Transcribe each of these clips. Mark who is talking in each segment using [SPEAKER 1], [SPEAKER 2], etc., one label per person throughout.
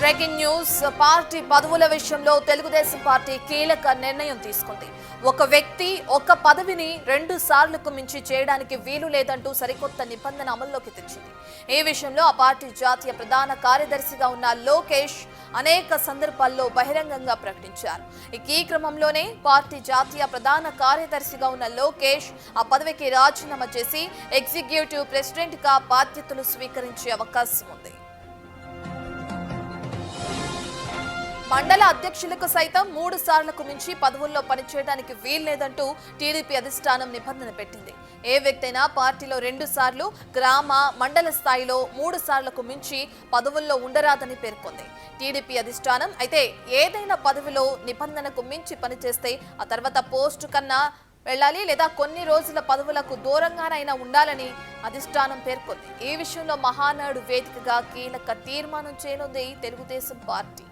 [SPEAKER 1] Breaking news party పదవుల విషయంలో Telugu Desam party కీలక నిర్ణయం తీసుకుంది. ఒక వ్యక్తి ఒక పదవిని 2 సార్లకు మించి చేయడానికి వీలు లేదంటూ సరికొత్త నిబంధన అమల్లోకి తెచ్చింది. ఈ విషయంలో ఆ పార్టీ జాతీయ ప్రధాన కార్యదర్శిగా ఉన్న లోకేష్ అనేక సందర్భాల్లో బహిరంగంగా ప్రకటించారు. ఈ క్రమంలోనే పార్టీ జాతీయ ప్రధాన కార్యదర్శిగా ఉన్న లోకేష్ ఆ పదవికి రాజీనామా చేసి ఎగ్జిక్యూటివ్ ప్రెసిడెంట్ గా బాధ్యతలు స్వీకరించే అవకాశం ఉంది. మండల అధ్యక్షులకు సైతం 3 సార్లకు మించి పదవుల్లో పనిచేయడానికి వీల్లేదంటూ టీడీపీ అధిష్టానం నిబంధన పెట్టింది. ఏ వ్యక్తైనా పార్టీలో 2 సార్లు, గ్రామ మండల స్థాయిలో 3 సార్లకు మించి పదవుల్లో ఉండరాదని పేర్కొంది టీడీపీ అధిష్టానం. అయితే ఏదైనా పదవిలో నిబంధనకు మించి పనిచేస్తే ఆ తర్వాత పోస్టు కన్నా వెళ్ళాలి లేదా కొన్ని రోజుల పదవులకు దూరంగానైనా ఉండాలని అధిష్టానం పేర్కొంది. ఈ విషయంలో మహానాడు వేదికగా కీలక తీర్మానం చేయనుంది తెలుగుదేశం పార్టీ.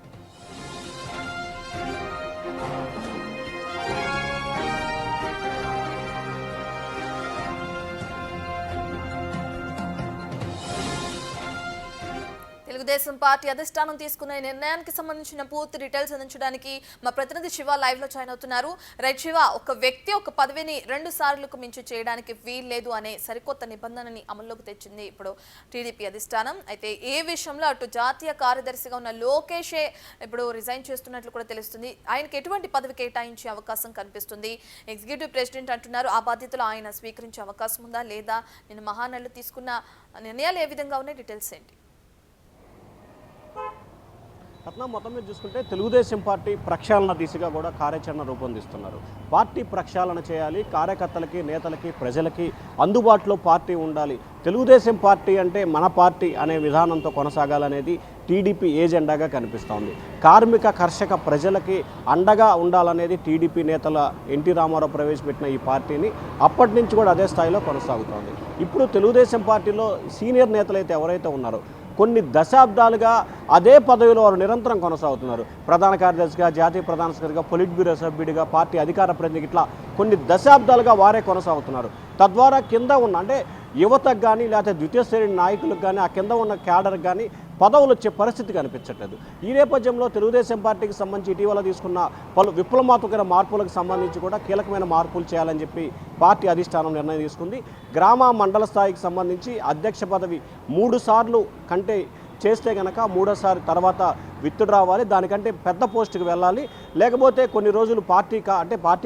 [SPEAKER 1] తెలుగుదేశం పార్టీ అధిష్టానం తీసుకున్న నిర్ణయానికి సంబంధించిన పూర్తి డీటెయిల్స్ అందించడానికి మా ప్రతినిధి శివ లైవ్ లో జాయిన్ అవుతున్నారు. రైట్ శివ, ఒక వ్యక్తి ఒక పదవిని 2 సార్లకు మించి చేయడానికి వీల్లేదు అనే సరికొత్త నిబంధనని అమల్లోకి తెచ్చింది ఇప్పుడు టీడీపీ అధిష్టానం. అయితే ఏ విషయంలో అటు జాతీయ కార్యదర్శిగా ఉన్న లోకేషే ఇప్పుడు రిజైన్ చేస్తున్నట్లు కూడా తెలుస్తుంది. ఆయనకి ఎటువంటి పదవి కేటాయించే అవకాశం కనిపిస్తుంది? ఎగ్జిక్యూటివ్ ప్రెసిడెంట్ అంటున్నారు, ఆ బాధ్యతలు ఆయన స్వీకరించే అవకాశం ఉందా లేదా? నేను మహానాడులో తీసుకున్న నిర్ణయాలు ఏ విధంగా ఉన్నాయి, డీటెయిల్స్ ఏంటి?
[SPEAKER 2] రత్న, మొత్తం మీద చూసుకుంటే తెలుగుదేశం పార్టీ ప్రక్షాళన దిశగా కూడా కార్యాచరణ రూపొందిస్తున్నారు. పార్టీ ప్రక్షాళన చేయాలి, కార్యకర్తలకి, నేతలకి, ప్రజలకి అందుబాటులో పార్టీ ఉండాలి. తెలుగుదేశం పార్టీ అంటే మన పార్టీ అనే విధానంతో కొనసాగాలనేది టీడీపీ ఏజెండాగా కనిపిస్తోంది. కార్మిక, కర్షక, ప్రజలకి అండగా ఉండాలనేది టీడీపీ నేతల ఎన్టీ రామారావు ప్రవేశపెట్టిన ఈ పార్టీని అప్పటి నుంచి కూడా అదే స్థాయిలో కొనసాగుతోంది. ఇప్పుడు తెలుగుదేశం పార్టీలో సీనియర్ నేతలైతే ఎవరైతే ఉన్నారో కొన్ని దశాబ్దాలుగా అదే పదవిలో వారు నిరంతరం కొనసాగుతున్నారు. ప్రధాన కార్యదర్శిగా, జాతీయ ప్రధాన సెక్రటరీగా, పొలిట్ బ్యూరో సభ్యుడిగా, పార్టీ అధికార ప్రతినిధి, ఇట్లా కొన్ని దశాబ్దాలుగా వారే కొనసాగుతున్నారు. తద్వారా కింద ఉన్న అంటే యువతకు కానీ లేకపోతే ద్వితీయ శ్రేణి నాయకులకు కానీ ఆ కింద ఉన్న క్యాడర్కి కానీ పదవులు వచ్చే పరిస్థితి కనిపించట్లేదు. ఈ నేపథ్యంలో తెలుగుదేశం పార్టీకి సంబంధించి ఇటీవల తీసుకున్న పలు విప్లవాత్మక మార్పులకు సంబంధించి కూడా కీలకమైన మార్పులు చేయాలని చెప్పి పార్టీ అధిష్టానం నిర్ణయం తీసుకుంది. గ్రామ మండల స్థాయికి సంబంధించి అధ్యక్ష పదవి 3 సార్లు కంటే చేస్తే కనుక 3వ తర్వాత విత్తుడు రావాలి, దానికంటే పెద్ద పోస్టుకి వెళ్ళాలి, లేకపోతే కొన్ని రోజులు పార్టీ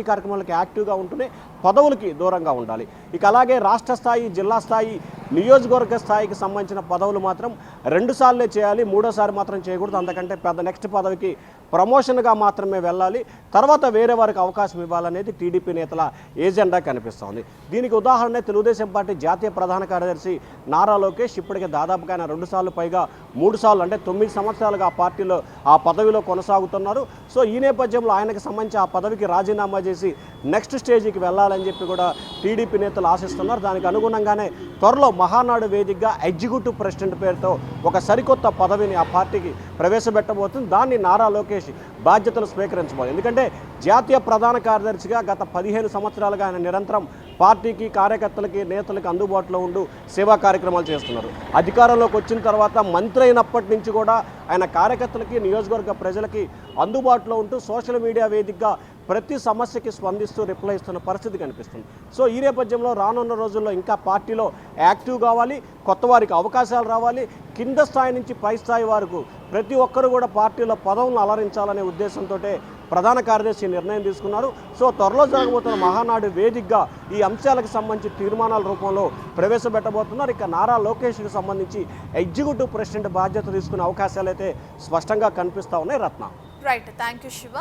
[SPEAKER 2] కార్యక్రమాలకి యాక్టివ్గా ఉంటూనే పదవులకి దూరంగా ఉండాలి. ఇక అలాగే రాష్ట్ర స్థాయి, జిల్లా స్థాయి, నియోజకవర్గ స్థాయికి సంబంధించిన పదవులు మాత్రం 2 సార్లే చేయాలి, 3వ మాత్రం చేయకూడదు. అంతకంటే పెద్ద నెక్స్ట్ పదవికి ప్రమోషన్గా మాత్రమే వెళ్ళాలి, తర్వాత వేరే వారికి అవకాశం ఇవ్వాలనేది టీడీపీ నేతల ఏజెండా కనిపిస్తోంది. దీనికి ఉదాహరణ తెలుగుదేశం పార్టీ జాతీయ ప్రధాన కార్యదర్శి నారా లోకేష్ ఇప్పటికే దాదాపుగా ఆయన 2 సార్లు పైగా 3 సార్లు అంటే 9 సంవత్సరాలుగా ఆ పదవిలో కొనసాగుతున్నారు. సో ఈ నేపథ్యంలో ఆయనకు సంబంధించి ఆ పదవికి రాజీనామా చేసి నెక్స్ట్ స్టేజ్కి వెళ్ళాలని చెప్పి కూడా టీడీపీ నేతలు ఆశిస్తున్నారు. దానికి అనుగుణంగానే త్వరలో మహానాడు వేదికగా ఎగ్జిక్యూటివ్ ప్రెసిడెంట్ పేరుతో ఒక సరికొత్త పదవిని ఆ పార్టీకి ప్రవేశపెట్టబోతుంది. దాన్ని నారా లోకేష్ బాధ్యతలు స్వీకరించబోతుంది. ఎందుకంటే జాతీయ ప్రధాన కార్యదర్శిగా గత 15 సంవత్సరాలుగా ఆయన నిరంతరం పార్టీకి, కార్యకర్తలకి, నేతలకు అందుబాటులో ఉంటూ సేవా కార్యక్రమాలు చేస్తున్నారు. అధికారంలోకి వచ్చిన తర్వాత మంత్రి అయినప్పటి నుంచి కూడా ఆయన కార్యకర్తలకి, నియోజకవర్గ ప్రజలకి అందుబాటులో ఉంటూ సోషల్ మీడియా వేదికగా ప్రతి సమస్యకి స్పందిస్తూ రిప్లై ఇస్తున్న పరిస్థితి కనిపిస్తుంది. సో ఈ నేపథ్యంలో రానున్న రోజుల్లో ఇంకా పార్టీలో యాక్టివ్ కావాలి, కొత్త వారికి అవకాశాలు రావాలి, కింద స్థాయి నుంచి పై స్థాయి వరకు ప్రతి ఒక్కరు కూడా పార్టీలో పదవులను అలరించాలనే ఉద్దేశంతో ప్రధాన కార్యదర్శి నిర్ణయం తీసుకున్నారు. సో త్వరలో జరగబోతున్న మహానాడు వేదికగా ఈ అంశాలకు సంబంధించి తీర్మానాల రూపంలో ప్రవేశపెట్టబోతున్నారు. ఇక నారా లోకేష్కి సంబంధించి ఎగ్జిక్యూటివ్ ప్రెసిడెంట్ బాధ్యత తీసుకునే అవకాశాలు అయితే స్పష్టంగా కనిపిస్తూ ఉన్నాయి. రత్న,
[SPEAKER 1] రైట్, థ్యాంక్ యూ శివ.